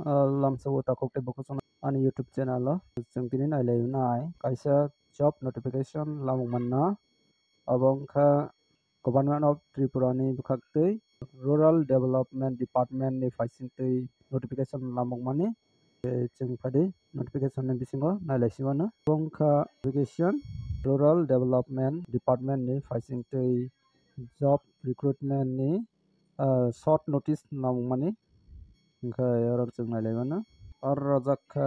lamsa takok te bokosong ani YouTube channel lo jeng tini nai lei nai kaisa job notification lamung manna abong kha Government of Tripura ni bukaktei Rural Development Department ni faisingtei notification lamung mani jeng phadi notification ni bisingo nai laisimo abong kha notification Rural Development Department ni faisingtei job recruitment ni short notice namung mani ओमफ्राय आरो जों नायलायबानो आरो रजाखा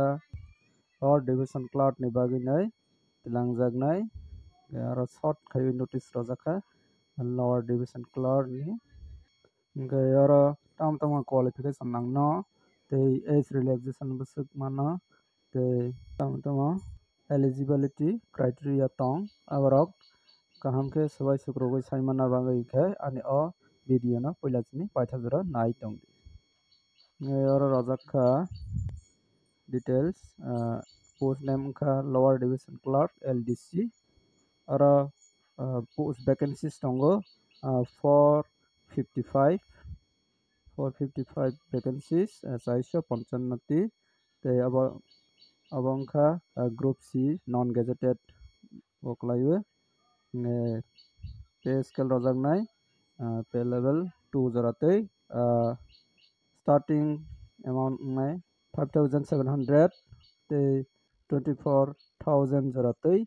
और division Clark नि बागिनाय लांजागनाय आरो shirt खाय notice रजाखा lower division Clark नि ओमफ्राय आरो ताम क्वालिफिकेशन नांनो ते एज रिलैक्सेशन बसुक मानो ते ताम एलिजिबिलिटी क्राइटेरिया तंग आवरक kaham ke sabai sukrogoi saimana bangai khe ani o video no poilachini paithajura nai tong Oro Razaka details post name ka lower division clerk LDC oro post vacancies tongo 455 vacancies saisho ponchanoti te abongkha group C non gazetted oklayu pay scale rojaknai pay level 2 jaratei starting amount nai 5700 te 24000 jaratei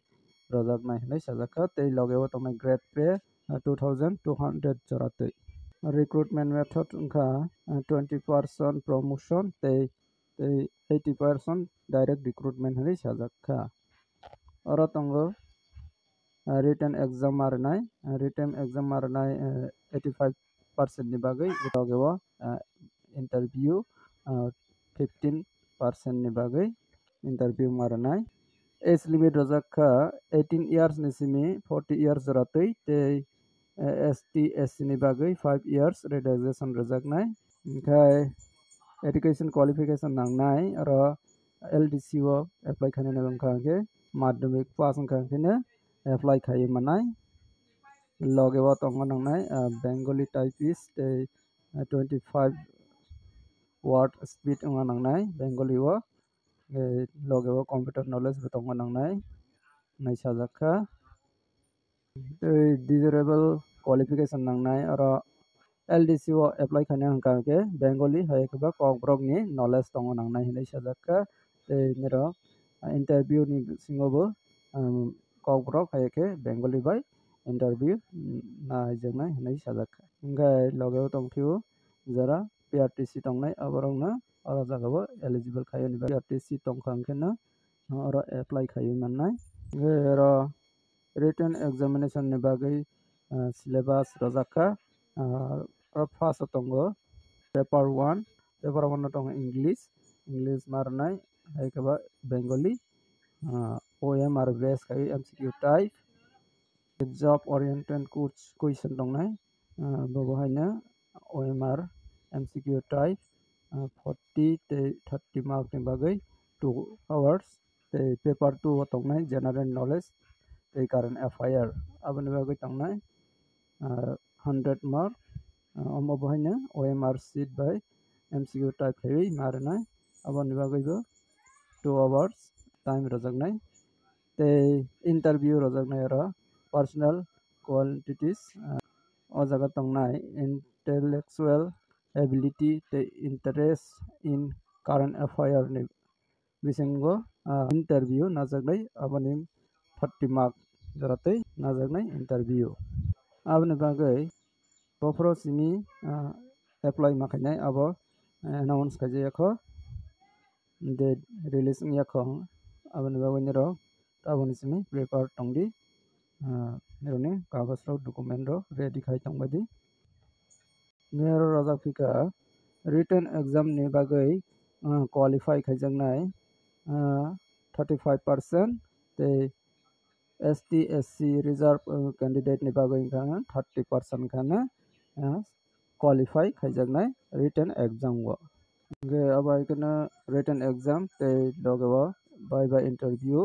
rojak nai hinai sajaka tei logeo tongnai grade pay 2200 jaratei recruitment method ungkha 20% promotion tei 80% direct recruitment hinai sajaka oro tongo written exam marnai written exam marnai 85% ni bagai logeo interview 15% ni bagai interview marnai age limit rojakha 18 years ni simi 40 years ratui te ST SC ni bagai 5 years relaxation rojaknai ओमफ्राय education qualification nangnai aro LDC o apply khainai bangkha ke madhyamik pass ongkha khine apply khai manai loge o tongo nangnai Bengali typist 25 word speed ongna nangnai Bengali o loge o computer knowledge bo tongo nangnai nai sajaka desirable qualification nangnai aro LDC o apply khainai hangka ke Bengali hai keba kokbrok ni knowledge tongo nangnai hinai sajaka nero interview ni singobo kokbrok hai ke Bengali bai interview na jangnai hinai sajaka hingkai loge o tongphio jara PRTC tongnai aborokno oro jagao eligible khayo ni PRTC tongkha khena oro apply khayo mannai oro written examination ni bagai syllabus rojaka first tongo paper 1 paper 1 no tongo English marnai hai kaba Bengali OMR base khayo MCQ type job oriented question tongnai bobo haina OMR MCQ type 40 te 30 mark ni bagai 2 hours te paper 2 o tongnai general knowledge te current affair aboni bagai tongnai 100 mark omo bohaina OMR sheet by MCQ type khai marnai aboni bagai bo 2 hours time rojaknai te interview rojaknai ro personal qualities o jaga tongnai intellectual ability the interest in current affair ni bisingo interview najaknai aboni 30 mark jaratei najaknai interview aboni bagai bofro simi apply makhainai abo announce khaijayakho date release yakhong aboni bagai nero aboni simi prepare tongdi neroni kagos rok document rok ready khai tongbadi nero rojak phika written exam ni bagai qualify khaijaknai 35% te ST SC reserve candidate ni bagai khana 30% khana qualify khaijaknai written exam o ge abai kana written exam te logo by interview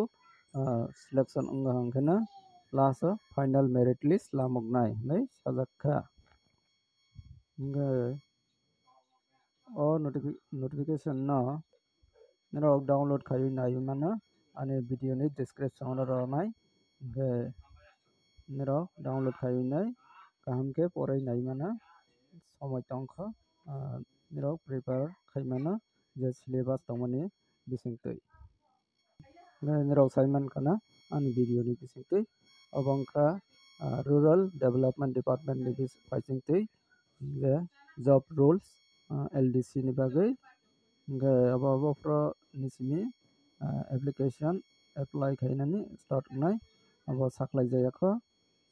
selection ongha hangkhana last final merit list lamoknai nei sajakha o notification no nirok download khayu nayu mana ani video ni description ro nai ge nirok download khayu nai kaham ke porai nai mana সময় তংখ nirok prepare khaimano je syllabus tongmani bisingtwi nirok saiman kana ani video ni bisingtwi obongka rural development department ni bisingtwi je job rules LDC ni bagui ge abo pro nisimi application apply khainani start nai abo saklai jayakho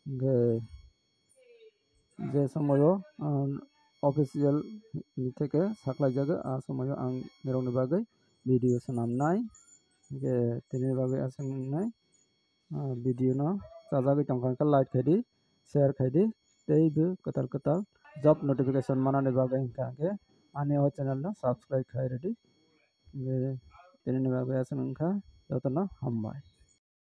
ge যে সময়ও official থেকে সাকলাই জায়গা সময়ও आं নিরংনি বাগৈ video সানামনাই যে তিনি বাগৈ আসংনাই ভিডিও ন চাজাগৈ টংখানকা লাইক খাইদি শেয়ার খাইদি তেইবো কতাল কতাল জব নোটিফিকেশন মানানি বাগৈ হিंखाके आनि ओ चैनल न सब्सक्राइब खाइ रेडी তিনি বাগৈ আসংখা যতন হামবাই